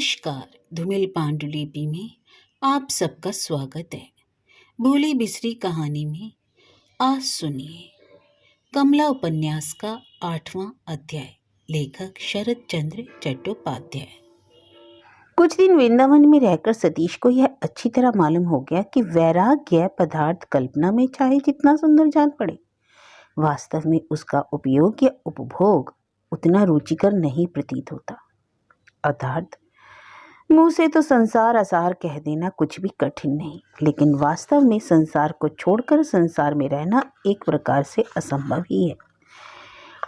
नमस्कार। धूमिल पांडुलिपि में आप सबका स्वागत है। भोली बिसरी कहानी में आज सुनिए कमला उपन्यास का 8वां अध्याय। लेखक शरद चंद्र चट्टोपाध्याय। कुछ दिन वृंदावन में रहकर सतीश को यह अच्छी तरह मालूम हो गया कि वैराग्य पदार्थ कल्पना में चाहे जितना सुंदर जान पड़े, वास्तव में उसका उपयोग या उपभोग उतना रुचिकर नहीं प्रतीत होता। अर्थात मुंह से तो संसार असार कह देना कुछ भी कठिन नहीं, लेकिन वास्तव में संसार को छोड़कर संसार में रहना एक प्रकार से असंभव ही है।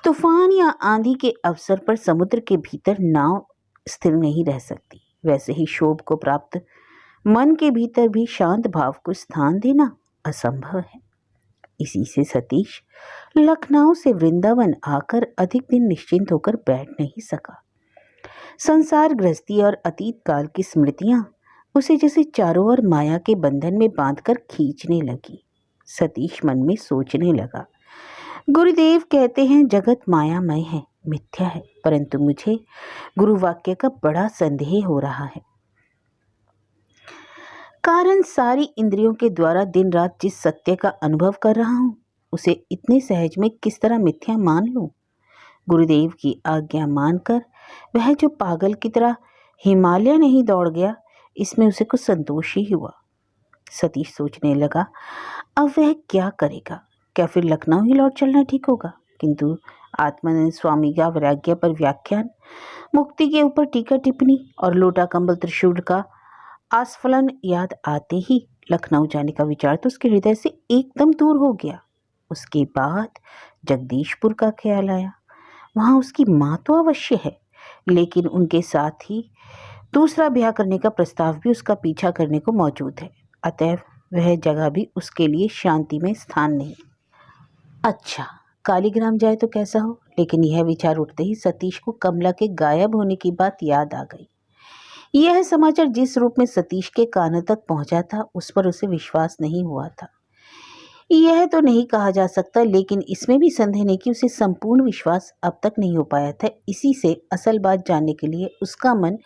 तूफान या आंधी के अवसर पर समुद्र के भीतर नाव स्थिर नहीं रह सकती, वैसे ही शोभ को प्राप्त मन के भीतर भी शांत भाव को स्थान देना असंभव है। इसी से सतीश लखनऊ से वृंदावन आकर अधिक दिन निश्चिंत होकर बैठ नहीं सका। संसार गृहस्थी और अतीत काल की स्मृतियां उसे जैसे चारों ओर माया के बंधन में बांधकर खींचने लगी। सतीश मन में सोचने लगा, गुरुदेव कहते हैं जगत मायामय है, मिथ्या है, परंतु मुझे गुरु वाक्य का बड़ा संदेह हो रहा है। कारण सारी इंद्रियों के द्वारा दिन रात जिस सत्य का अनुभव कर रहा हूं, उसे इतने सहज में किस तरह मिथ्या मान लूं। गुरुदेव की आज्ञा मानकर वह जो पागल की तरह हिमालय नहीं दौड़ गया, इसमें उसे कुछ संतोष ही हुआ। सतीश सोचने लगा, अब वह क्या करेगा? क्या फिर लखनऊ ही लौट चलना ठीक होगा? किंतु आत्मानंद स्वामी का वैराग्य पर व्याख्यान, मुक्ति के ऊपर टीका टिप्पणी और लोटा कंबल त्रिशूल का आस्फलन याद आते ही लखनऊ जाने का विचार तो उसके हृदय से एकदम दूर हो गया। उसके बाद जगदीशपुर का ख्याल आया। वहाँ उसकी माँ तो अवश्य है, लेकिन उनके साथ ही दूसरा ब्याह करने का प्रस्ताव भी उसका पीछा करने को मौजूद है। अतएव वह जगह भी उसके लिए शांति में स्थान नहीं। अच्छा, कालीग्राम जाए तो कैसा हो? लेकिन यह विचार उठते ही सतीश को कमला के गायब होने की बात याद आ गई। यह समाचार जिस रूप में सतीश के कानों तक पहुंचा था, उस पर उसे विश्वास नहीं हुआ था। यह तो नहीं कहा जा सकता, लेकिन इसमें भी संदेह नहीं कि उसे संपूर्ण विश्वास अब तक नहीं हो पाया था। इसी से असल बात जानने के लिए उसका मन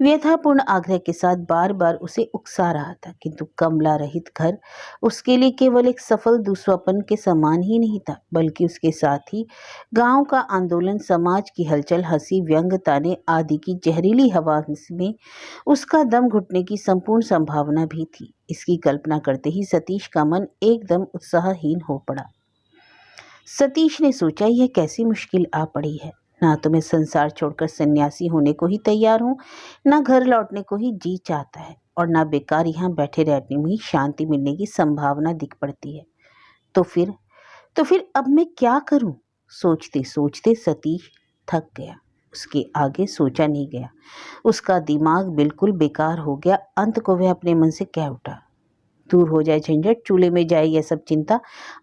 व्यथापूर्ण आग्रह के साथ बार बार उसे उकसा रहा था। किंतु कमला रहित घर उसके लिए केवल एक सफल दुस्वप्न के समान ही नहीं था, बल्कि उसके साथ ही गांव का आंदोलन, समाज की हलचल, हंसी, व्यंग, ताने आदि की जहरीली हवा में उसका दम घुटने की संपूर्ण संभावना भी थी। इसकी कल्पना करते ही सतीश का मन एकदम उत्साहहीन हो पड़ा। सतीश ने सोचा, यह कैसी मुश्किल आ पड़ी है। ना तो मैं संसार छोड़कर सन्यासी होने को ही तैयार हूँ, ना घर लौटने को ही जी चाहता है, और ना बेकार यहाँ बैठे रहने में ही शांति मिलने की संभावना दिख पड़ती है। तो फिर अब मैं क्या करूँ? सोचते सोचते सतीश थक गया। उसके आगे सोचा नहीं गया। उसका दिमाग बिल्कुल बेकार हो गया। अंत को वह अपने मन से कह उठा, दूर हो जाए झंझट, चूल्हे में जाए यह सब चिंता,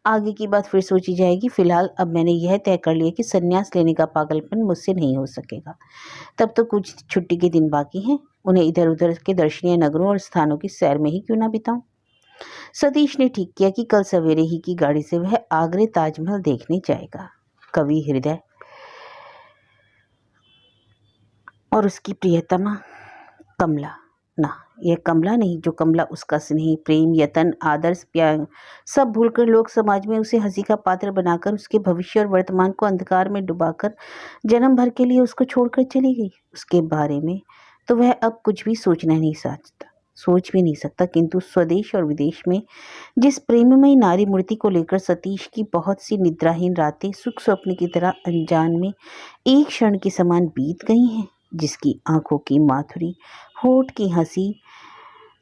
आगे की बात फिर सोची जाएगी। फिलहाल अब मैंने यह तय कर लिया कि संन्यास लेने का पागलपन मुझसे नहीं हो सकेगा। तब तो कुछ छुट्टी के दिन बाकी हैं, उन्हें इधर उधर के दर्शनीय नगरों और स्थानों की सैर में ही क्यों ना बिताऊं। सतीश ने ठीक किया कि कल सवेरे ही की गाड़ी से वह आगरे ताजमहल देखने जाएगा। कवि हृदय और उसकी प्रियतमा कमला, ना यह कमला नहीं, जो कमला उसका स्नेह, प्रेम, यतन, आदर्श, प्यार सब भूलकर लोक समाज में उसे हंसी का पात्र बनाकर उसके भविष्य और वर्तमान को अंधकार में डुबाकर जन्म भर के लिए उसको छोड़कर चली गई। उसके बारे में तो वह अब कुछ भी सोच भी नहीं सकता। किंतु स्वदेश और विदेश में जिस प्रेममयी नारी मूर्ति को लेकर सतीश की बहुत सी निद्राहीन रातें सुख स्वप्न की तरह अनजान में एक क्षण के समान बीत गई हैं, जिसकी आंखों की माधुरी, होठ की हंसी,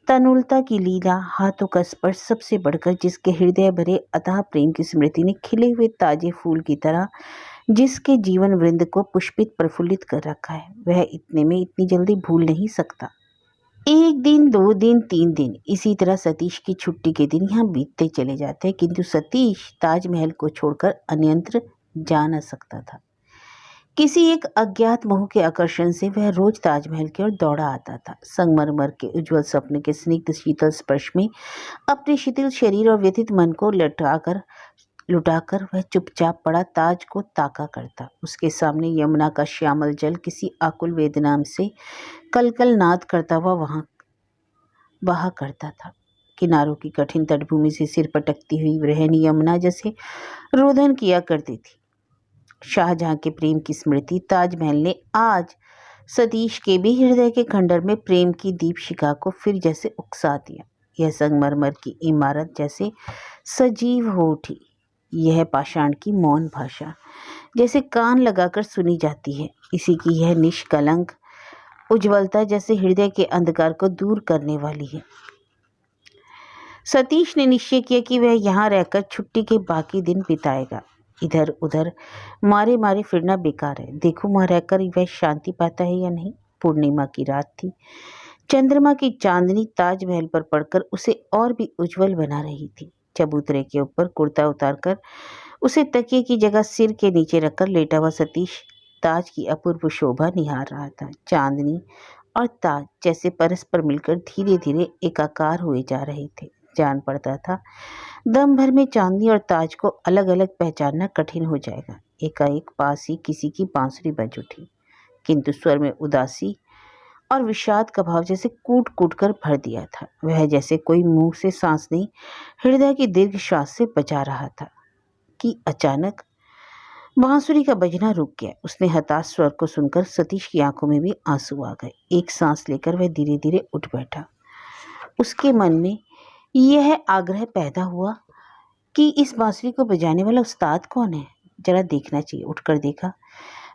तनुलता की लीला, हाथों का स्पर्श, सबसे बढ़कर जिसके हृदय भरे अथाह प्रेम की स्मृति ने खिले हुए ताजे फूल की तरह जिसके जीवन वृंद को पुष्पित प्रफुल्लित कर रखा है, वह इतने में इतनी जल्दी भूल नहीं सकता। एक दिन, 2 दिन, 3 दिन, इसी तरह सतीश की छुट्टी के दिन यहाँ बीतते चले जाते, किंतु सतीश ताजमहल को छोड़कर अन्यत्र जा न सकता था। किसी एक अज्ञात मोह के आकर्षण से वह रोज ताजमहल की ओर दौड़ा आता था। संगमरमर के उज्ज्वल स्वप्न के स्निग्ध शीतल स्पर्श में अपने शिथिल शरीर और व्यथित मन को लटाकर लुटाकर वह चुपचाप पड़ा ताज को ताका करता। उसके सामने यमुना का श्यामल जल किसी आकुल वेदना से कलकल नाद करता हुआ वहां बहा करता था। किनारों की कठिन तटभूमि से सिर पटकती हुई वृहणी यमुना जैसे रोदन किया करती थी। शाहजहां के प्रेम की स्मृति ताजमहल ने आज सतीश के भी हृदय के खंडर में प्रेम की दीपशिखा को फिर जैसे उकसा दिया। यह संगमरमर की इमारत जैसे सजीव हो उठी। यह पाषाण की मौन भाषा जैसे कान लगाकर सुनी जाती है। इसी की यह निष्कलंक उज्ज्वलता जैसे हृदय के अंधकार को दूर करने वाली है। सतीश ने निश्चय किया कि वह यहाँ रहकर छुट्टी के बाकी दिन बिताएगा। इधर उधर मारे मारे फिरना बेकार है। देखो वहाँ रहकर वह शांति पाता है या नहीं। पूर्णिमा की रात थी। चंद्रमा की चांदनी ताजमहल पर पड़कर उसे और भी उज्जवल बना रही थी। चबूतरे के ऊपर कुर्ता उतारकर उसे तकिए की जगह सिर के नीचे रखकर लेटा हुआ सतीश ताज की अपूर्व शोभा निहार रहा था। चांदनी और ताज जैसे परस्पर मिलकर धीरे धीरे एकाकार हुए जा रहे थे। जान पड़ता था दम भर में चांदनी और ताज को अलग अलग पहचानना कठिन हो जाएगा। एकाएक पास ही किसी की बांसुरी बज उठी, किंतु स्वर में उदासी और विषाद का भाव जैसे कूट कूट कर भर दिया था। वह जैसे कोई मुंह से सांस नहीं, हृदय की दीर्घ श्वास से बचा रहा था कि अचानक बांसुरी का बजना रुक गया। उसने हताश स्वर को सुनकर सतीश की आंखों में भी आंसू आ गए। एक सांस लेकर वह धीरे धीरे उठ बैठा। उसके मन में यह आग्रह पैदा हुआ कि इस बांसुरी को बजाने वाला उस्ताद कौन है, जरा देखना चाहिए। उठकर देखा,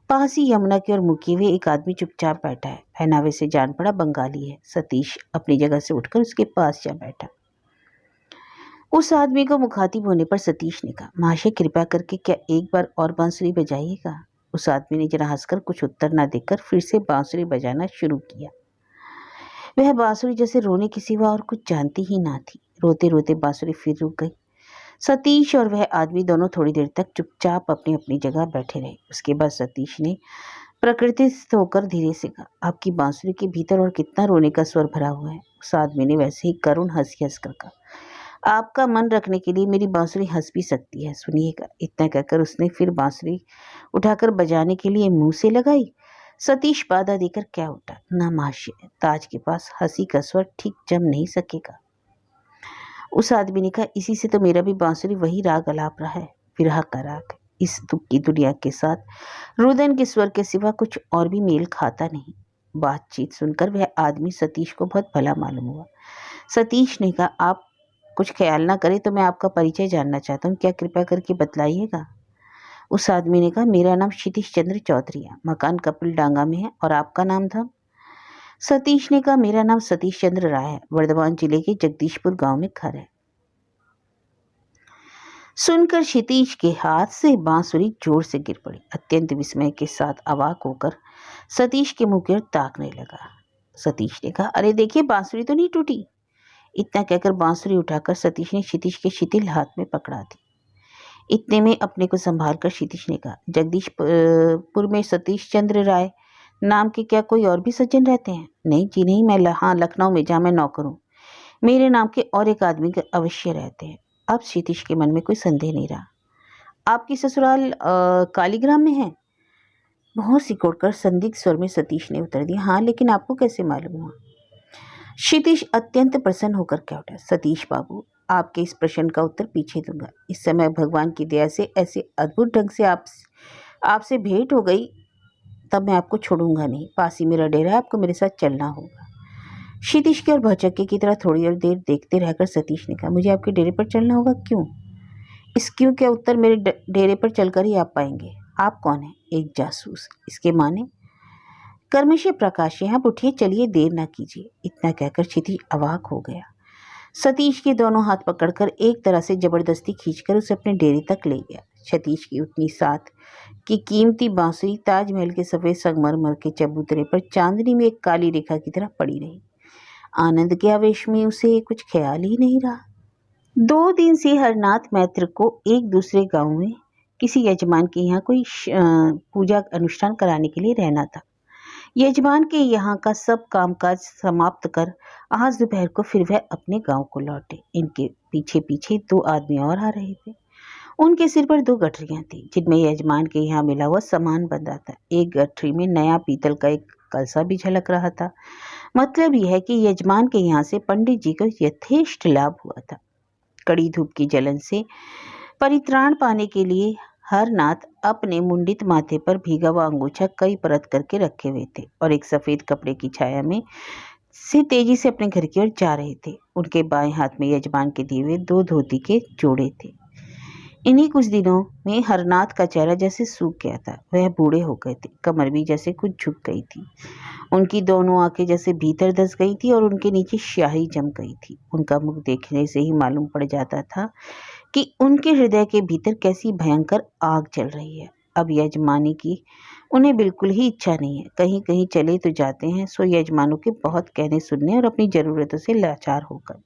पास ही यमुना की ओर मुखे हुए एक आदमी चुपचाप बैठा है। पहनावे से जान पड़ा बंगाली है। सतीश अपनी जगह से उठकर उसके पास जा बैठा। उस आदमी को मुखातिब होने पर सतीश ने कहा, महाशय कृपया करके क्या एक बार और बांसुरी बजाइएगा। उस आदमी ने जरा हंसकर कुछ उत्तर न देकर फिर से बांसुरी बजाना शुरू किया। वह बांसुरी जैसे रोने के सिवा और कुछ जानती ही ना थी। रोते रोते बांसुरी फिर रुक गई। सतीश और वह आदमी दोनों थोड़ी देर तक चुपचाप अपनी अपनी जगह बैठे रहे। उसके बाद सतीश ने प्रकृतिस्थ होकर धीरे से कहा, आपकी बांसुरी के भीतर और कितना रोने का स्वर भरा हुआ है। उस आदमी ने वैसे ही करुण हंसी हंसकर कहा, आपका मन रखने के लिए मेरी बांसुरी हंस भी सकती है, सुनिएगा। इतना कहकर उसने फिर बांसुरी उठाकर बजाने के लिए मुंह से लगाई। सतीश बाधा देकर क्या उठा, ना महाशय, ताज के पास हंसी का स्वर ठीक जम नहीं सकेगा। उस आदमी ने कहा, इसी से तो मेरा भी बांसुरी वही राग अलाप रहा है, विरह का राग। इस दुख की दुनिया के साथ रुदन के स्वर के सिवा कुछ और भी मेल खाता नहीं। बातचीत सुनकर वह आदमी सतीश को बहुत भला मालूम हुआ। सतीश ने कहा, आप कुछ ख्याल ना करें तो मैं आपका परिचय जानना चाहता हूँ, क्या कृपया करके बतलाइएगा। उस आदमी ने कहा, मेरा नाम क्षितिश चंद्र चौधरी है, मकान कपिल डांगा में है। और आपका नाम था? सतीश ने कहा, मेरा नाम सतीश चंद्र राय है, वर्धमान जिले के जगदीशपुर गांव में घर है। सुनकर क्षितिश के हाथ से बांसुरी जोर से गिर पड़ी। अत्यंत विस्मय के साथ अवाक होकर सतीश के मुंह की ओर ताकने लगा। सतीश ने कहा, अरे देखिए, बांसुरी तो नहीं टूटी। इतना कहकर बांसुरी उठाकर सतीश ने क्षितिश के शिथिल हाथ में पकड़ा दी। इतने में अपने को संभाल कर क्षितिश ने कहा, जगदीशपुर में सतीश चंद्र राय नाम के क्या कोई और भी सज्जन रहते हैं? नहीं जी नहीं, मैं लखनऊ में जहाँ मैं नौकर हूँ, मेरे नाम के और एक आदमी के अवश्य रहते हैं। अब क्षितिश के मन में कोई संदेह नहीं रहा। आपकी ससुराल कालीग्राम में है? बहुत सिकोड़कर संदिग्ध स्वर में सतीश ने उत्तर दिया, हाँ, लेकिन आपको कैसे मालूम हुआ? क्षितिश अत्यंत प्रसन्न होकर कह उठा, सतीश बाबू, आपके इस प्रश्न का उत्तर पीछे दूंगा। इस समय भगवान की दया से ऐसे अद्भुत ढंग से आपसे भेंट हो गई, तब मैं आपको छोड़ूंगा नहीं। पास ही मेरा डेरा है, आपको मेरे साथ चलना होगा। क्षितिश की ओर भौचक्के की तरह थोड़ी और देर देखते रहकर सतीश ने कहा, मुझे आपके डेरे पर चलना होगा? क्यों? इस क्यों का उत्तर मेरे डेरे पर चलकर ही आप पाएंगे। आप कौन है? एक जासूस। इसके माने? कर्मश प्रकाश, यहाँ उठिए, चलिए, देर ना कीजिए। इतना कहकर क्षितिश अवाक हो गया। सतीश के दोनों हाथ पकड़कर एक तरह से जबरदस्ती खींचकर उसे अपने डेरे तक ले गया। सतीश की उतनी साथ की कीमती बांसुरी ताजमहल के सफेद संगमरमर के चबूतरे पर चांदनी में एक काली रेखा की तरह पड़ी रही। आनंद के आवेश में उसे कुछ ख्याल ही नहीं रहा। 2 दिन से हरनाथ मैत्र को एक दूसरे गांव में किसी यजमान के यहाँ कोई पूजा अनुष्ठान कराने के लिए रहना था। यजमान के यहाँ का सब कामकाज समाप्त कर आज दोपहर को फिर वह अपने गांव को लौटे। इनके पीछे पीछे 2 आदमी और आ रहे थे। उनके सिर पर 2 गठरियां थी जिनमें यजमान के यहाँ मिला हुआ सामान बंधा था। एक गठरी में नया पीतल का एक कलसा भी झलक रहा था। मतलब यह है कि यजमान के यहाँ से पंडित जी को यथेष्ट लाभ हुआ था। कड़ी धूप की जलन से परित्राण पाने के लिए हरनाथ अपने मुंडित माथे पर भीगा हुआ अंगूछा कई परत करके रखे हुए थे और एक सफेद कपड़े की छाया में से तेजी से अपने घर की ओर जा रहे थे। उनके बाएं हाथ में यजमान के दिए हुए 2 धोती के जोड़े थे। इन्हीं कुछ दिनों में हरनाथ का चेहरा जैसे सूख गया था। वह बूढ़े हो गए थे, कमर भी जैसे कुछ झुक गई थी। उनकी दोनों आंखें जैसे भीतर धंस गई थी और उनके नीचे स्याही जम गई थी। उनका मुख देखने से ही मालूम पड़ जाता था कि उनके हृदय के भीतर कैसी भयंकर आग चल रही है। अब यजमानी की उन्हें बिल्कुल ही इच्छा नहीं है। कहीं कहीं चले तो जाते हैं, सो यजमानों के बहुत कहने सुनने और अपनी ज़रूरतों से लाचार होकर।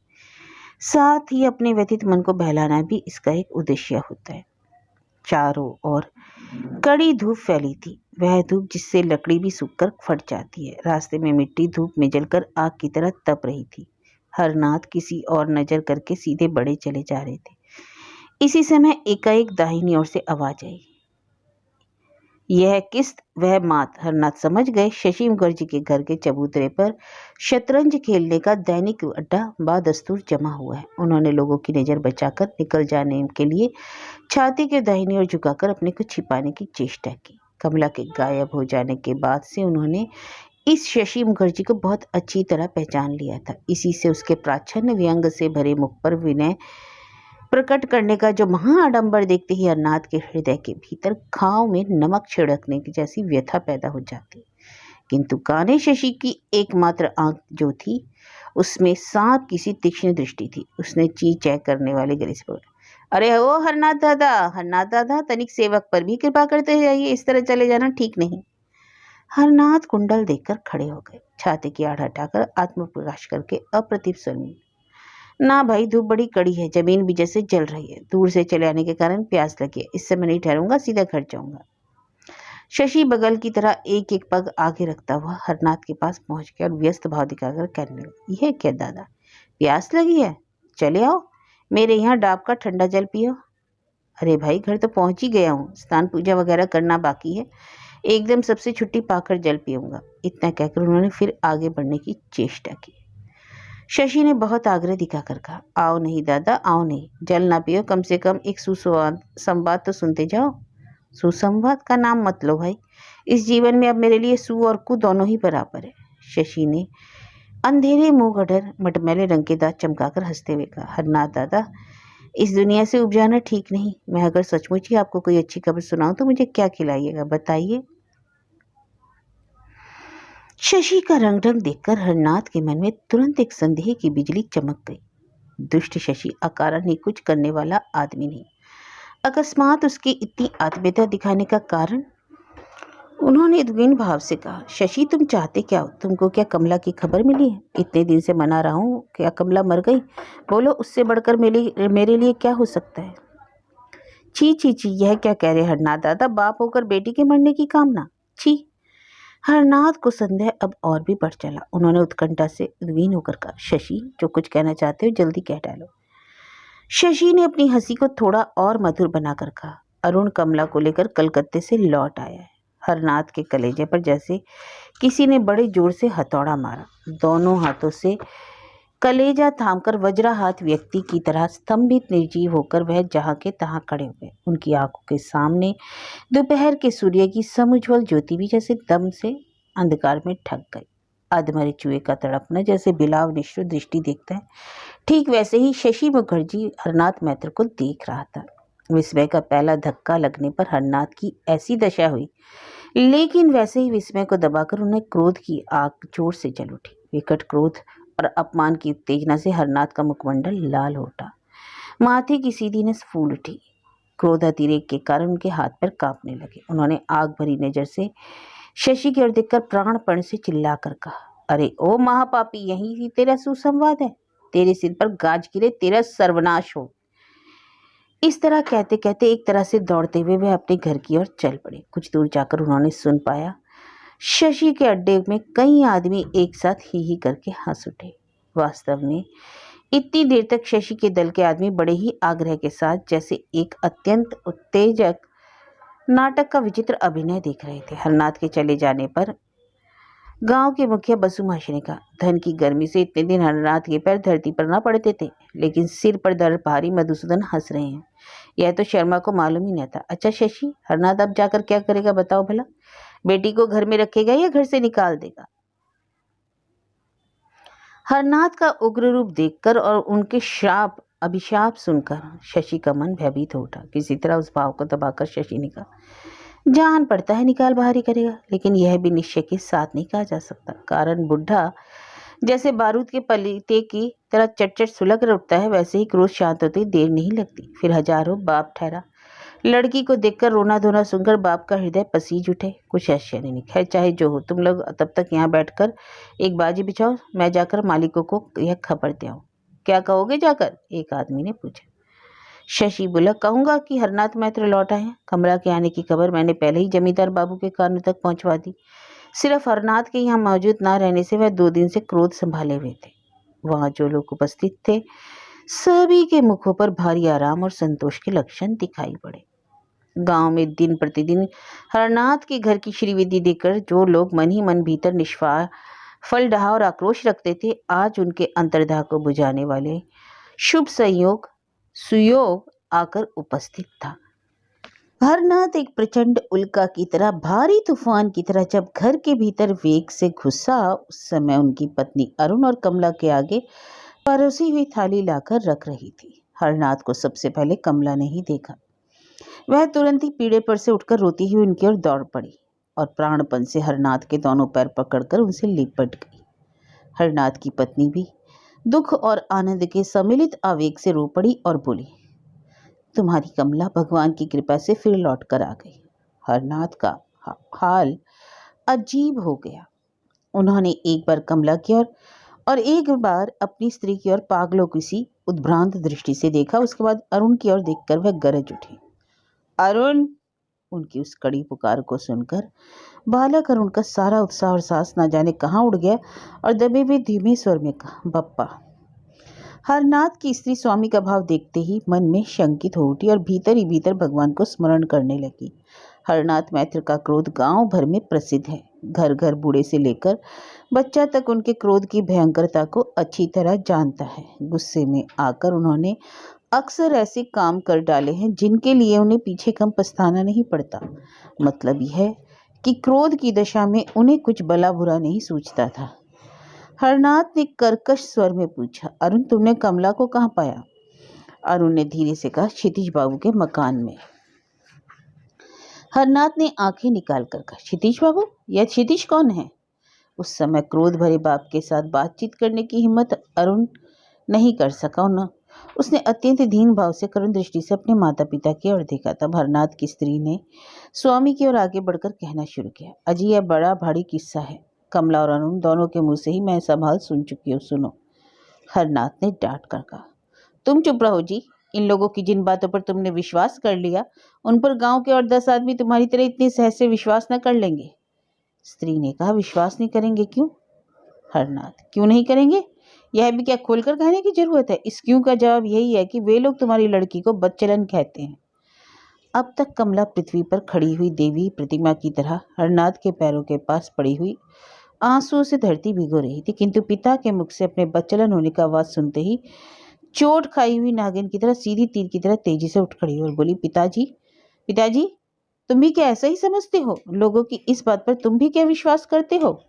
साथ ही अपने व्यथित मन को बहलाना भी इसका एक उद्देश्य होता है। चारों ओर कड़ी धूप फैली थी, वह धूप जिससे लकड़ी भी सूखकर फट जाती है। रास्ते में मिट्टी धूप में जलकर आग की तरह तप रही थी। हरनाथ किसी और नजर करके सीधे बढ़े चले जा रहे थे। इसी समय एकाएक दाहिनी ओर से आवाज आई। यह किस्त वह मात। हरनाथ समझ गए शशि मुखर्जी के घर के चबूतरे पर शतरंज खेलने का दैनिक अड्डा बादस्तूर जमा हुआ है। उन्होंने लोगों की नज़र बचाकर निकल जाने के लिए छाती के दाहिनी ओर झुकाकर अपने को छिपाने की चेष्टा की। कमला के गायब हो जाने के बाद से उन्होंने इस शशि मुखर्जी को बहुत अच्छी तरह पहचान लिया था। इसी से उसके प्राच्छन्न व्यंग से भरे मुख पर विनय प्रकट करने का जो महाआडंबर देखते ही हरनाथ के हृदय के भीतर घाव में नमक छिड़कने की जैसी व्यथा पैदा हो जाती। किंतु काने शशि की एकमात्र आंख जो थी उसमें सांप की सी तीक्ष्ण दृष्टि थी। उसने ची चैक करने वाले गले से बोला, अरे हो हरनाथ दादा, तनिक सेवक पर भी कृपा करते जाइए, इस तरह चले जाना ठीक नहीं। हरनाथ कुंडल देखकर खड़े हो गए, छाती की आड़ हटाकर आत्मप्रकाश करके अप्रतिभ स्वर में, ना भाई, धूप बड़ी कड़ी है, जमीन भी जैसे जल रही है, दूर से चले आने के कारण प्यास लगी है, इस समय नहीं ठहरूंगा, सीधा घर जाऊंगा। शशि बगल की तरह एक एक पग आगे रखता हुआ हरनाथ के पास पहुंच गया और व्यस्त भाव दिखाकर कहने लगा, यह क्या दादा, प्यास लगी है? चले आओ, मेरे यहाँ डाब का ठंडा जल पियो। अरे भाई, घर तो पहुंच ही गया हूँ, स्नान पूजा वगैरह करना बाकी है, एकदम सबसे छुट्टी पाकर जल पीऊंगा। इतना कहकर उन्होंने फिर आगे बढ़ने की चेष्टा की। शशि ने बहुत आग्रह दिखाकर कहा, आओ नहीं दादा, आओ नहीं, जल ना पियो, कम से कम एक सुसंवाद तो सुनते जाओ। सुसंवाद का नाम मत लो भाई, इस जीवन में अब मेरे लिए सु और कु दोनों ही बराबर है। शशि ने अंधेरे मुंह गढ़र मटमैले रंग के दांत चमकाकर हंसते हुए कहा, हरनाथ दादा, इस दुनिया से उब जाना ठीक नहीं। मैं अगर सचमुच ही आपको कोई अच्छी खबर सुनाऊं तो मुझे क्या खिलाइएगा, बताइए। शशि का रंग ढंग देखकर हरनाथ के मन में तुरंत एक संदेह की बिजली चमक गई। दुष्ट शशि अकारण ही कुछ करने वाला आदमी नहीं। अकस्मात उसकी इतनी आत्मीयता दिखाने का कारण? उन्होंने द्विन भाव से कहा, शशि, तुम चाहते क्या हो? तुमको क्या कमला की खबर मिली है? इतने दिन से मना रहा हूँ, क्या कमला मर गई? बोलो, उससे बढ़कर मेरे लिए क्या हो सकता है? छी छी छी, यह क्या कह रहे हरनाथ दादा, बाप होकर बेटी के मरने की कामना, छी। हरनाथ को संदेह अब और भी बढ़ चला। उन्होंने उत्कंठा से उद्विग्न होकर कहा, शशि, जो कुछ कहना चाहते हो जल्दी कह डालो। शशि ने अपनी हंसी को थोड़ा और मधुर बनाकर कहा, अरुण कमला को लेकर कलकत्ते से लौट आया है। हरनाथ के कलेजे पर जैसे किसी ने बड़े जोर से हथौड़ा मारा। दोनों हाथों से कलेजा थामकर वज्राहात व्यक्ति की तरह स्तंभित निर्जीव होकर वह जहाँ के तहाँ खड़े हुए। उनकी आंखों के सामने दोपहर के सूर्य की समुज्वल ज्योति भी जैसे दम से अंधकार में ढक गई। अधमरे चूहे का तड़पना जैसे बिलाव निष्ठुर दृष्टि देखता है, ठीक वैसे ही शशि मुखर्जी हरनाथ मैत्र को देख रहा था। विस्मय का पहला धक्का लगने पर हरनाथ की ऐसी दशा हुई, लेकिन वैसे ही विस्मय को दबाकर उन्हें क्रोध की आग जोर से जल उठी। विकट क्रोध और अपमान की उत्तेजना से हरनाथ का मुखमंडल लाल हो उठा, माथे की सीधी नस फूल उठी। क्रोधातिरेक के कारण उनके हाथ पैर कांपने लगे। उन्होंने आग भरी नजर से शशि की ओर देखकर प्राणपण से चिल्लाकर कहा, अरे ओ महापापी, यही ही तेरा सुसंवाद है, तेरे सिर पर गाज गिरे, तेरा सर्वनाश हो। इस तरह कहते कहते एक तरह से दौड़ते हुए वह अपने घर की ओर चल पड़े। कुछ दूर जाकर उन्होंने सुन पाया, शशि के अड्डे में कई आदमी एक साथ ही करके हंस उठे। वास्तव में इतनी देर तक शशि के दल के आदमी बड़े ही आग्रह के साथ जैसे एक अत्यंत उत्तेजक नाटक का विचित्र अभिनय देख रहे थे। हरनाथ के चले जाने पर गांव के मुखिया बसु माशी ने कहा, धन की गर्मी से इतने दिन हरनाथ के पैर धरती पर ना पड़ते थे, लेकिन सिर पर दर्द भारी। मधुसूदन हंस रहे हैं। यह तो शर्मा को मालूम ही नहीं था। अच्छा शशि, हरनाथ अब जाकर क्या करेगा बताओ भला? बेटी को घर में रखेगा या घर से निकाल देगा? हरनाथ का उग्र रूप देखकर और उनके अभिशाप सुनकर शशि का मन भयभीत हो उठा। किसी तरह उस भाव को दबाकर शशि ने कहा, जान पड़ता है निकाल बाहर ही करेगा, लेकिन यह भी निश्चय के साथ नहीं कहा जा सकता। कारण बुढ़ा जैसे बारूद के पलीते की तरह चटचट सुलग कर उठता है, वैसे ही क्रोध शांत होते देर नहीं लगती। फिर हजारों बाप ठहरा। लड़की को देखकर रोना धोना सुनकर बाप का हृदय पसीज उठे। कुछ आश्चर्य नहीं। खैर चाहे जो हो, तुम लोग तब तक यहाँ बैठकर एक बाजी बिछाओ, मैं जाकर मालिकों को यह खबर दे आऊं। क्या कहोगे जाकर? एक आदमी ने पूछा। शशि बोला, कहूंगा कि हरनाथ मैत्र लौट आए हैं। कमला के आने की खबर मैंने पहले ही जमींदार बाबू के कानों तक पहुंचवा दी। सिर्फ हरनाथ के यहाँ मौजूद ना रहने से वह 2 दिन से क्रोध संभाले हुए थे। वहां जो लोग उपस्थित थे सभी के मुखों पर भारी आराम और संतोष के लक्षण दिखाई पड़े। गांव में दिन प्रतिदिन हरनाथ के घर की श्रीविधि देखकर जो लोग मन ही मन भीतर निष्फा फल डहा और आक्रोश रखते थे, आज उनके अंतर्दाह को बुझाने वाले शुभ सुयोग आकर उपस्थित था। हरनाथ एक प्रचंड उल्का की तरह, भारी तूफान की तरह जब घर के भीतर वेग से घुसा, उस समय उनकी पत्नी अरुण और कमला के आगे परोसी हुई थाली लाकर रख रही थी। हरनाथ को सबसे पहले कमला ने ही देखा। वह तुरंत ही पीड़े पर से उठकर रोती हुई उनकी ओर दौड़ पड़ी और प्राणपन से हरनाथ के दोनों पैर पकड़कर उनसे लिपट गई। हरनाथ की पत्नी भी दुख और आनंद के सम्मिलित आवेग से रो पड़ी और बोली, तुम्हारी कमला भगवान की कृपा से फिर लौट कर आ गई। हरनाथ का हाल अजीब हो गया। उन्होंने एक बार कमला की ओर और एक बार अपनी स्त्री की ओर पागलों की सी उद्भ्रांत दृष्टि से देखा। उसके बाद अरुण की ओर देखकर वह गरज उठी। अरुण! उनकी उस कड़ी पुकार को सुनकर बालक अरुण का सारा उत्साह और साहस न जाने कहाँ उड़ गया और दबे हुए धीमे स्वर में कहा, बप्पा। हरनाथ की स्त्री स्वामी का भाव देखते ही मन में शंकित हो उठी और भीतर ही भीतर भगवान को स्मरण करने लगी। हरनाथ मैत्र का क्रोध गांव भर में प्रसिद्ध है। घर घर बूढ़े से लेकर बच्चा तक उनके क्रोध की भयंकरता को अच्छी तरह जानता है। गुस्से में आकर उन्होंने अक्सर ऐसे काम कर डाले हैं जिनके लिए उन्हें पीछे कम पछताना नहीं पड़ता। मतलब यह है कि क्रोध की दशा में उन्हें कुछ भला बुरा नहीं सूझता था। हरनाथ ने कर्कश स्वर में पूछा, अरुण तुमने कमला को कहाँ पाया? अरुण ने धीरे से कहा, क्षितिज बाबू के मकान में। हरनाथ ने आंखें निकाल कर कहा, क्षितिज बाबू? यह क्षितिज कौन है? उस समय क्रोध भरे बाप के साथ बातचीत करने की हिम्मत अरुण नहीं कर सका। उसने अत्यंत दीन भाव से करुण दृष्टि से अपने माता पिता की ओर देखा। तब हरनाथ की स्त्री ने स्वामी की ओर आगे बढ़कर कहना शुरू किया, अजी यह बड़ा भारी किस्सा है। कमला और अरुण दोनों के मुंह से ही मैं संभाल सुन चुकी हूँ, सुनो। हरनाथ ने डांट कर कहा, तुम चुप रहो जी। इन लोगों की जिन बातों पर तुमने विश्वास कर लिया, उन पर गांव के और 10 आदमी तुम्हारी तरह इतने सहज से विश्वास न कर लेंगे। स्त्री ने कहा, विश्वास नहीं करेंगे क्यों? हरनाथ, क्यों नहीं करेंगे? यह भी क्या खोलकर कहने की जरूरत है? इस क्यों का जवाब यही है कि वे लोग तुम्हारी लड़की को बदचलन कहते हैं। अब तक कमला पृथ्वी पर खड़ी हुई देवी प्रतिमा की तरह हरनाथ के पैरों के पास पड़ी हुई आंसुओं से धरती भिगो रही थी, किंतु पिता के मुख से अपने बदचलन होने का आवाज सुनते ही चोट खाई हुई नागिन की तरह सीधी तीर की तरह तेजी से उठ खड़ी और बोली, पिताजी तुम भी क्या ऐसा ही समझते हो? लोगों की इस बात पर तुम भी क्या विश्वास करते हो?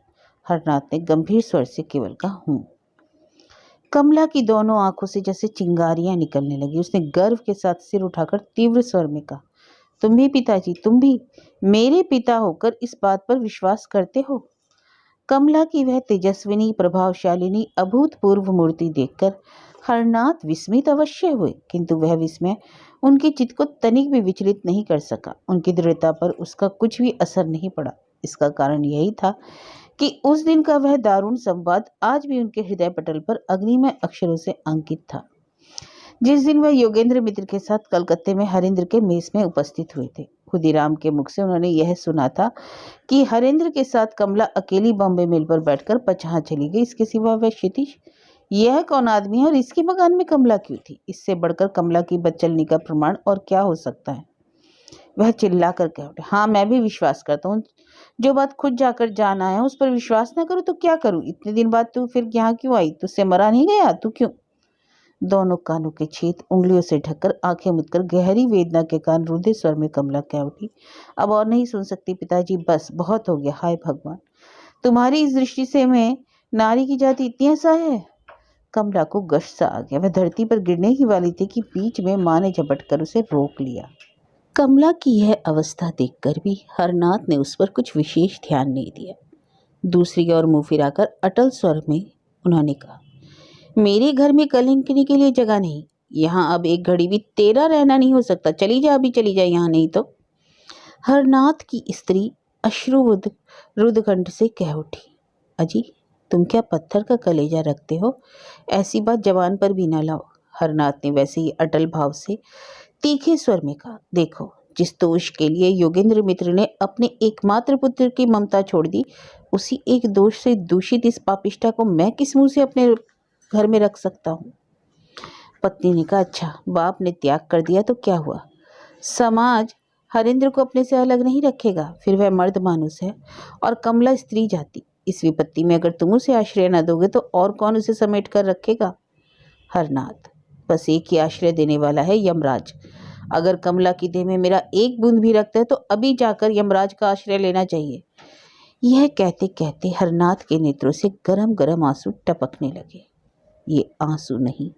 हरनाथ ने गंभीर स्वर से केवल कहा, हूं। कमला की दोनों आंखों से जैसे चिंगारियां निकलने लगी। उसने गर्व के साथ सिर उठाकर तीव्र स्वर में कहा, तुम भी पिताजी, तुम भी मेरे पिता होकर इस बात पर विश्वास करते हो? कमला की वह तेजस्विनी, प्रभावशालिनी, अभूतपूर्व मूर्ति देखकर हरनाथ विस्मित अवश्य हुए, किंतु वह विस्मय उनके चित्त को तनिक भी विचलित नहीं कर सका। उनकी दृढ़ता पर उसका कुछ भी असर नहीं पड़ा। इसका कारण यही था कि उस दिन का वह दारुण संवाद आज भी उनके हृदय पटल पर अग्निमय अक्षरों से अंकित था। जिस दिन वह योगेंद्र मित्र के साथ कलकत्ते में हरेंद्र के मेस में उपस्थित हुए थे, खुदीराम के मुख से उन्होंने यह सुना था कि हरेंद्र के साथ कमला अकेली बॉम्बे मेल पर बैठकर पचहा चली गई। इसके सिवा वह क्षितिज यह कौन आदमी है और इसके मकान में कमला क्यों थी? इससे बढ़कर कमला की बदचलनी का प्रमाण और क्या हो सकता है? वह चिल्ला कर कह उठे, हाँ मैं भी विश्वास करता हूँ। जो बात खुद जाकर जान आया उस पर विश्वास ना करूँ तो क्या करूँ? इतने दिन बाद तू फिर यहाँ क्यों आई? तुझसे मरा नहीं गया? तू क्यों? दोनों कानों के छेद उंगलियों से ढककर आंखें मूंदकर गहरी वेदना के कारण रुंधे स्वर में कमला कह उठी, अब और नहीं सुन सकती पिताजी, बस बहुत हो गया। हाय भगवान, तुम्हारी इस दृष्टि से मैं नारी की जाति इतनी असहाय है? कमला को गश सा आ गया। वह धरती पर गिरने ही वाली थी कि बीच में माँ ने झपट कर उसे रोक लिया। कमला की यह अवस्था देखकर भी हरनाथ ने उस पर कुछ विशेष ध्यान नहीं दिया। दूसरी ओर मुंह फिराकर अटल स्वर में उन्होंने कहा, मेरे घर में कलंकिनी के लिए जगह नहीं। यहाँ अब एक घड़ी भी तेरा रहना नहीं हो सकता। चली जा, अभी चली जा यहाँ, नहीं तो। हरनाथ की स्त्री अश्रुवुद रुद्ध कंठ से कह उठी, अजी तुम क्या पत्थर का कलेजा रखते हो? ऐसी बात जवान पर भी ना लाओ। हरनाथ ने वैसे ही अटल भाव से तीखे स्वर में कहा, देखो जिस दोष के लिए योगेंद्र मित्र ने अपने एकमात्र पुत्र की ममता छोड़ दी, उसी एक दोष से दूषित इस पापिष्ठा को मैं किस मुंह से अपने घर में रख सकता हूँ? पत्नी ने कहा, अच्छा बाप ने त्याग कर दिया तो क्या हुआ? समाज हरेंद्र को अपने से अलग नहीं रखेगा। फिर वह मर्द मानुस है और कमला स्त्री जाति। इस विपत्ति में अगर तुम उसे आश्रय न दोगे तो और कौन उसे समेट कर रखेगा? हरनाथ, बस एक ही आश्रय देने वाला है, यमराज। अगर कमला की देह में मेरा एक बूंद भी रक्त है तो अभी जाकर यमराज का आश्रय लेना चाहिए। यह कहते कहते हरनाथ के नेत्रों से गरम गरम आंसू टपकने लगे। ये आंसू नहीं,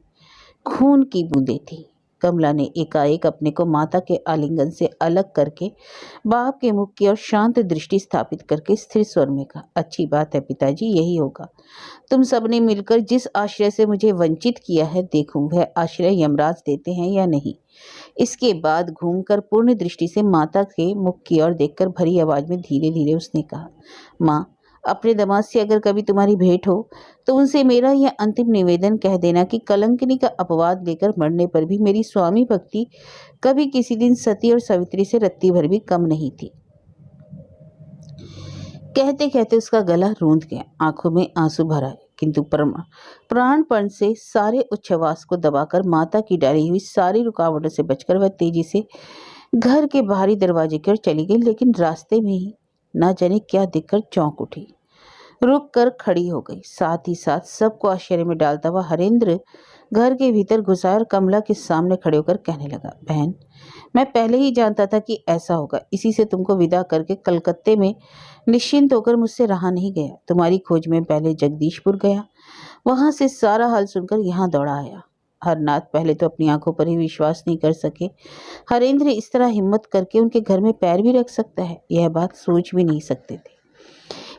खून की बूंदें थी। कमला ने एकाएक अपने को माता के आलिंगन से अलग करके बाप के मुख की ओर शांत दृष्टि स्थापित करके स्थिर स्वर में कहा, अच्छी बात है पिताजी, यही होगा। तुम सबने मिलकर जिस आश्रय से मुझे वंचित किया है, देखूं वह आश्रय यमराज देते हैं या नहीं। इसके बाद घूमकर पूर्ण दृष्टि से माता के मुख की ओर देखकर भरी आवाज में धीरे धीरे उसने कहा, माँ अपने दामाद से अगर कभी तुम्हारी भेंट हो तो उनसे मेरा यह अंतिम निवेदन कह देना कि कलंकिनी का अपवाद लेकर मरने पर भी मेरी स्वामी भक्ति कभी किसी दिन सती और सावित्री से रत्ती भर भी कम नहीं थी। कहते कहते उसका गला रूंध गया, आंखों में आंसू भर आए, किंतु प्राणपण से सारे उच्छ्वास को दबाकर माता की डाली हुई सारी रुकावटों से बचकर वह तेजी से घर के बाहरी दरवाजे की ओर चली गई। लेकिन रास्ते में ही न जाने क्या दिखकर चौंक उठी, रुक कर खड़ी हो गई। साथ ही साथ सबको आश्चर्य में डालता हुआ हरेंद्र घर के भीतर घुसा और कमला के सामने खड़े होकर कहने लगा, बहन मैं पहले ही जानता था कि ऐसा होगा। इसी से तुमको विदा करके कलकत्ते में निश्चिंत होकर मुझसे रहा नहीं गया। तुम्हारी खोज में पहले जगदीशपुर गया, वहां से सारा हाल सुनकर यहाँ दौड़ा आया। हरनाथ पहले तो अपनी आंखों पर ही विश्वास नहीं कर सके। हरेंद्र इस तरह हिम्मत करके उनके घर में पैर भी रख सकता है, यह बात सोच भी नहीं सकते थे।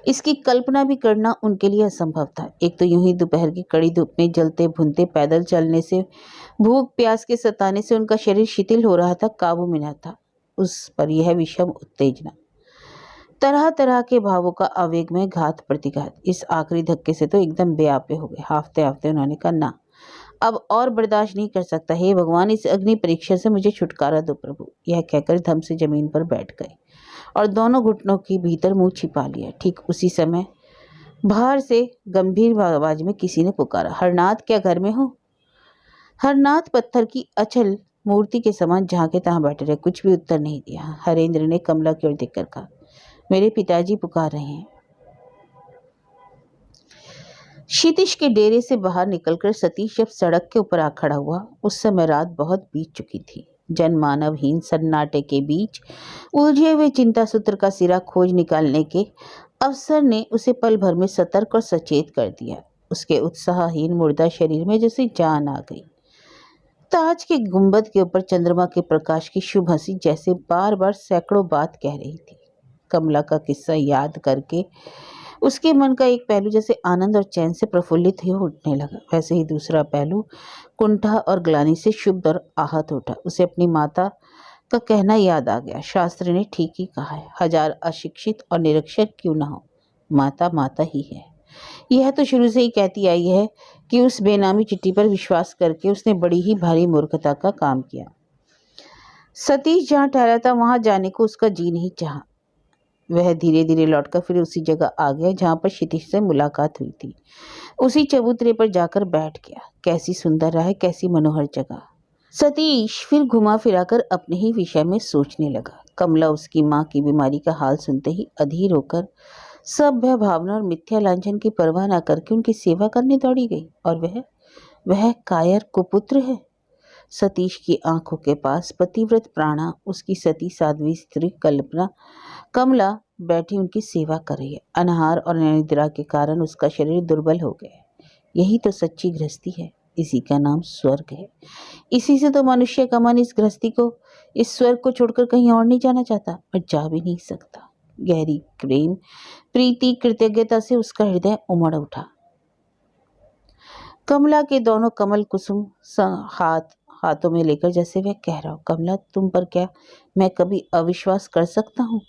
इसकी कल्पना भी करना उनके लिए असंभव था। एक तो यूं ही दोपहर की कड़ी धूप में जलते भुनते पैदल चलने से, भूख प्यास के सताने से उनका शरीर शिथिल हो रहा था, काबू में न था। उस पर यह विषम उत्तेजना, तरह तरह के भावों का आवेग में घात प्रतिघात, इस आखिरी धक्के से तो एकदम बेआपे हो गए। हाफते हाफते उन्होंने कहा, ना अब और बर्दाश्त नहीं कर सकता। हे भगवान, इस अग्नि परीक्षा से मुझे छुटकारा दो प्रभु। यह कहकर धम से जमीन पर बैठ गए और दोनों घुटनों के भीतर मुंह छिपा लिया। ठीक उसी समय बाहर से गंभीर आवाज में किसी ने पुकारा, हरनाथ क्या घर में हो? हरनाथ पत्थर की अचल मूर्ति के समान जहाँ के तहाँ बैठे रहे, कुछ भी उत्तर नहीं दिया। हरेंद्र ने कमला की ओर देखकर कहा, मेरे पिताजी पुकार रहे हैं। क्षितिज के डेरे से बाहर निकलकर सतीश जब सड़क के ऊपर आ खड़ा हुआ, उस समय रात बहुत बीत चुकी थी। जनमानवहीन सन्नाटे के बीच उलझे हुए चिंता सूत्र का सिरा खोज निकालने के अवसर ने उसे पल भर में सतर्क और सचेत कर दिया। उसके उत्साहहीन मुर्दा शरीर में जैसे जान आ गई। ताज के गुंबद के ऊपर चंद्रमा के प्रकाश की शुभ हंसी जैसे बार बार सैकड़ों बात कह रही थी। कमला का किस्सा याद करके उसके मन का एक पहलू जैसे आनंद और चैन से प्रफुल्लित हो उठने लगा, वैसे ही दूसरा पहलू कुंठा और ग्लानि से क्षुब्ध और आहत उठा। उसे अपनी माता का कहना याद आ गया, शास्त्र ने ठीक ही कहा है, हजार अशिक्षित और निरक्षर क्यों ना हो, माता माता ही है। यह तो शुरू से ही कहती आई है कि उस बेनामी चिट्ठी पर विश्वास करके उसने बड़ी ही भारी मूर्खता का काम किया। सतीश जहाँ ठहरा था वहां जाने को उसका जी नहीं चाहा। वह धीरे धीरे लौटकर फिर उसी जगह आ गया जहाँ पर क्षितिज से मुलाकात हुई थी। उसी चबूतरे पर जाकर बैठ गया। कैसी सुंदर राह, कैसी मनोहर जगह। सतीश फिर घुमा फिराकर अपने ही विषय में सोचने लगा। कमला उसकी माँ की बीमारी का हाल सुनते ही अधीर होकर सभ्य भावना और मिथ्या लांछन की परवाह न करके उनकी सेवा करने दौड़ी गई। और वह कायर कुपुत्र है। सतीश की आंखों के पास पतिव्रत प्राणा, उसकी सती साध्वी स्त्री कल्पना कमला बैठी उनकी सेवा कर रही है। अनाहार और अनिद्रा के कारण उसका शरीर दुर्बल हो गया है। यही तो सच्ची गृहस्थी है। इसी का नाम स्वर्ग है। इसी से तो मनुष्य का मन इस गृहस्थी को, इस स्वर्ग को छोड़कर कहीं और नहीं जाना चाहता, और जा भी नहीं सकता। गहरी प्रेम, प्रीति, कृतज्ञता से उसका हृदय उमड़ उठा। कमला के दोनों कमल कुसुम हाथों में लेकर जैसे वह कह रहा हो, कमला, तुम पर क्या मैं कभी अविश्वास कर सकता हूँ?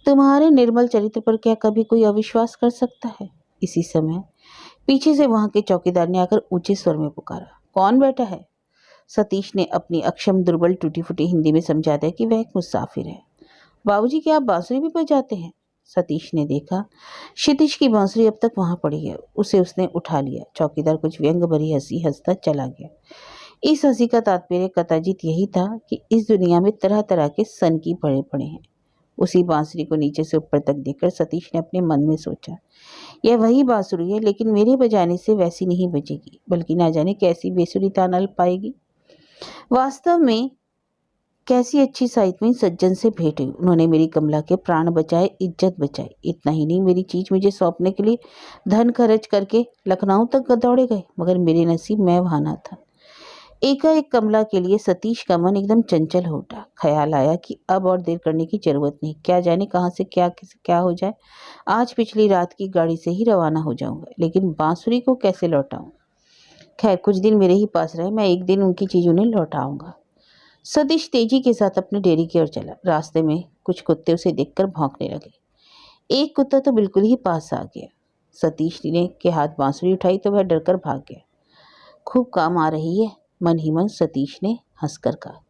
तुम्हारे निर्मल चरित्र पर क्या कभी कोई अविश्वास कर सकता है? इसी समय पीछे से वहां के चौकीदार ने आकर ऊंचे स्वर में पुकारा, कौन बैठा है? सतीश ने अपनी अक्षम, दुर्बल, टूटी फूटी हिंदी में समझा दिया कि वह एक मुसाफिर है। बाबूजी, क्या आप बांसुरी भी बजाते हैं? सतीश ने देखा क्षितिज की बांसुरी अब तक वहां पड़ी है। उसे उसने उठा लिया। चौकीदार कुछ व्यंग भरी हंसी हंसता चला गया। इस हंसी का तात्पर्य कदाचित यही था कि इस दुनिया में तरह तरह के सन की पड़े पड़े हैं। उसी बांसुरी को नीचे से ऊपर तक देखकर सतीश ने अपने मन में सोचा, यह वही बांसुरी है, लेकिन मेरे बजाने से वैसी नहीं बजेगी, बल्कि ना जाने कैसी बेसुरी तानल पाएगी। वास्तव में कैसी अच्छी साहित्य सज्जन से भेंट हुई। उन्होंने मेरी कमला के प्राण बचाए, इज्जत बचाई। इतना ही नहीं, मेरी चीज मुझे सौंपने के लिए धन खर्च करके लखनऊ तक दौड़े गए, मगर मेरे नसीब मैं वहां ना था। एकाएक कमला के लिए सतीश का मन एकदम चंचल हो उठा। ख्याल आया कि अब और देर करने की जरूरत नहीं। क्या जाने कहाँ से क्या हो जाए। आज पिछली रात की गाड़ी से ही रवाना हो जाऊंगा, लेकिन बांसुरी को कैसे लौटाऊं? खैर, कुछ दिन मेरे ही पास रहे, मैं एक दिन उनकी चीज उन्हें लौटाऊंगा। सतीश तेजी के साथ अपने डेरे की ओर चला। रास्ते में कुछ कुत्ते उसे देखकर भौंकने लगे। एक कुत्ता तो बिल्कुल ही पास आ गया। सतीश ने के हाथ बांसुरी उठाई तो वह डरकर भाग गया। खूब काम आ रही है, मन ही मन सतीश ने हंसकर कहा।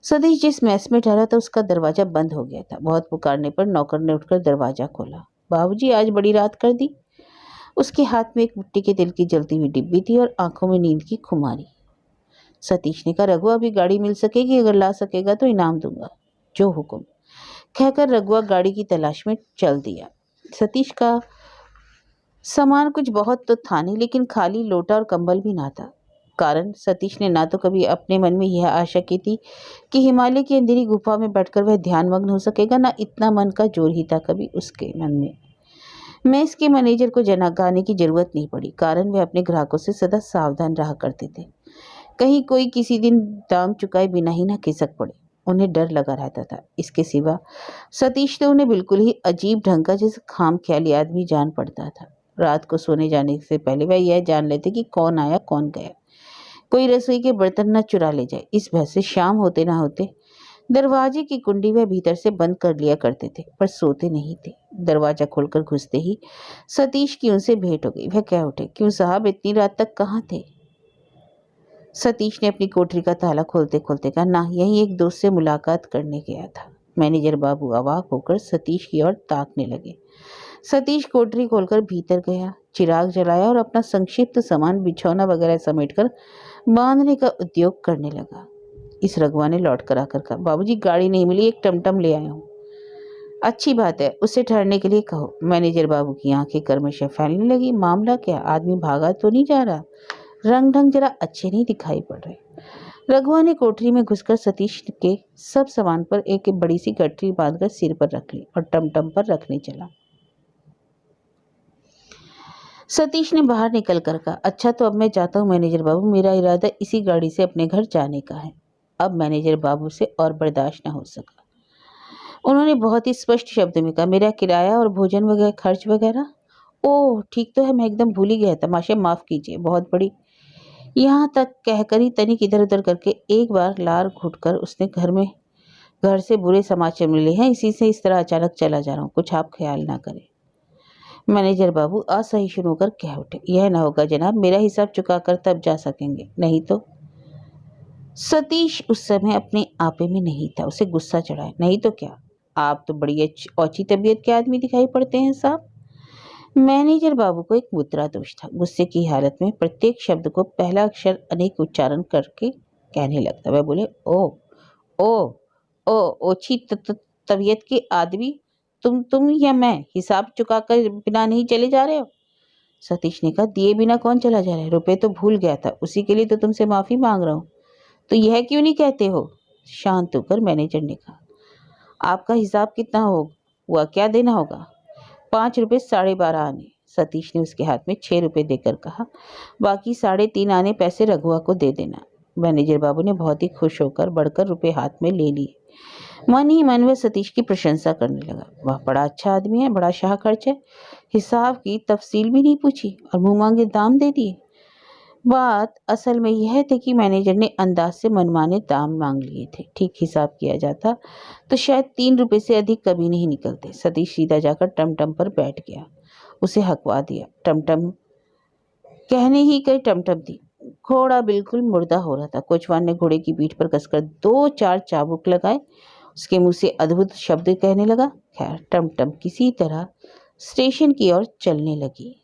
सतीश जिस मैस में ठहरा था उसका दरवाजा बंद हो गया था। बहुत पुकारने पर नौकर ने उठकर दरवाजा खोला। बाबूजी, आज बड़ी रात कर दी। उसके हाथ में एक मिट्टी के तिल की जलती हुई डिब्बी थी और आंखों में नींद की खुमारी। सतीश ने कहा, रघुआ, अभी गाड़ी मिल सकेगी? अगर ला सकेगा तो इनाम दूंगा। जो हुक्म। कहकर रघुआ गाड़ी की तलाश में चल दिया। सतीश का सामान कुछ बहुत तो था नहीं, लेकिन खाली लोटा और कंबल भी ना था। कारण सतीश ने ना तो कभी अपने मन में यह आशा की थी कि हिमालय की अंधेरी गुफा में बैठकर वह ध्यानमग्न हो सकेगा, ना इतना मन का जोर ही था कभी उसके मन में। मैं इसके मैनेजर को जगाने की जरूरत नहीं पड़ी, कारण वे अपने ग्राहकों से सदा सावधान रहा करते थे। कहीं कोई किसी दिन दाम चुकाए बिना ही ना खिसक पड़े, उन्हें डर लगा रहता था। इसके सिवा सतीश तो उन्हें बिल्कुल ही अजीब ढंग का जैसे खामख्याली आदमी जान पड़ता था। रात को सोने जाने से पहले वह यह जान लेते कि कौन आया कौन गया, कोई रसोई के बर्तन न चुरा ले जाए। इस भय से शाम होते ना होते दरवाजे की कुंडी वह भीतर से बंद कर लिया करते थे, पर सोते नहीं थे। दरवाजा खोलकर घुसते ही सतीश की उनसे भेंट हो गई। वह कह उठे, क्यों साहब, इतनी रात तक कहाँ थे? सतीश ने अपनी कोठरी का ताला खोलते खोलते कहा, ना, यही एक दोस्त से मुलाकात करने गया था। मैनेजर बाबू अवाक होकर सतीश की ओर ताकने लगे। सतीश कोठरी खोलकर भीतर गया, चिराग जलाया और अपना संक्षिप्त सामान, बिछौना वगैरह समेटकर बांधने का उद्योग करने लगा। इस रघुआ ने लौट कर आकर कहा, बाबूजी, गाड़ी नहीं मिली, एक टमटम ले आया हूँ। अच्छी बात है, उसे ठहरने के लिए कहो। मैनेजर बाबू की आंखें कर्मशः फैलने लगी। मामला क्या, आदमी भागा तो नहीं जा रहा? रंग ढंग जरा अच्छे नहीं दिखाई पड़ रहे। रघुआ ने कोठरी में घुसकर सतीश के सब सामान पर एक बड़ी सी गठरी बांधकर सिर पर रख ली और टमटम पर रखने चला। सतीश ने बाहर निकल कर कहा, अच्छा तो अब मैं जाता हूँ मैनेजर बाबू, मेरा इरादा इसी गाड़ी से अपने घर जाने का है। अब मैनेजर बाबू से और बर्दाश्त न हो सका। उन्होंने बहुत ही स्पष्ट शब्द में कहा, मेरा किराया और भोजन वगैरह खर्च वगैरह? ओह, ठीक तो है, मैं एकदम भूल ही गया था, माशा माफ कीजिए, बहुत बड़ी। यहाँ तक कहकर ही तनिक इधर उधर करके एक बार लार घुटकर उसने घर से बुरे समाचार मिले हैं, इसी से इस तरह अचानक चला जा रहा हूँ, कुछ आप ख्याल ना करें। मैनेजर बाबू असहिष्णु होकर कह उठे, यह ना होगा जनाब, मेरा हिसाब चुका कर तब जा सकेंगे, नहीं तो। सतीश उस समय अपने आपे में नहीं था। उसे गुस्सा चढ़ा, नहीं तो क्या? आप तो बड़ी औची तबीयत के आदमी दिखाई पड़ते हैं साहब। मैनेजर बाबू को एक मुद्रा दोष था। गुस्से की हालत में प्रत्येक शब्द को पहला अक्षर अनेक उच्चारण करके कहने लगता। वह बोले, ओ ओ ओछी तबीयत के आदमी, तुम या मैं? हिसाब चुकाकर बिना नहीं चले जा रहे हो? सतीश ने कहा, दिए बिना कौन चला जा रहा है? रुपए तो भूल गया था, उसी के लिए तो तुमसे माफी मांग रहा हूँ। तो यह क्यों नहीं कहते हो? शांत होकर मैनेजर ने कहा, आपका हिसाब कितना हुआ, क्या देना होगा? 5 रुपये 12.5 आने। सतीश ने उसके हाथ में 6 रुपये देकर कहा, बाकी 3.5 आने पैसे रघुआ को दे देना। मैनेजर बाबू ने बहुत ही खुश होकर बढ़कर रुपए हाथ में ले लिए। मन ही मन वह सतीश की प्रशंसा करने लगा। वह बड़ा अच्छा आदमी है, बड़ा शाह खर्च है। हिसाब की तफसील भी नहीं पूछी और मुंह मांगे दाम दे दिए। बात असल में यह थी कि मैनेजर ने अंदाज से मनमाने दाम मांग लिए थे। ठीक हिसाब किया जाता तो शायद 3 रुपए से अधिक कभी नहीं निकलते। सतीश सीधा जाकर टमटम पर बैठ गया, उसे हकवा दिया। टमटम कहने ही कई टमटम थी। घोड़ा बिल्कुल मुर्दा हो रहा था। कोचवान ने घोड़े की पीठ पर कसकर 2-4 चाबुक लगाए। उसके मुंह से अद्भुत शब्द कहने लगा। खैर, टमटम किसी तरह स्टेशन की ओर चलने लगी।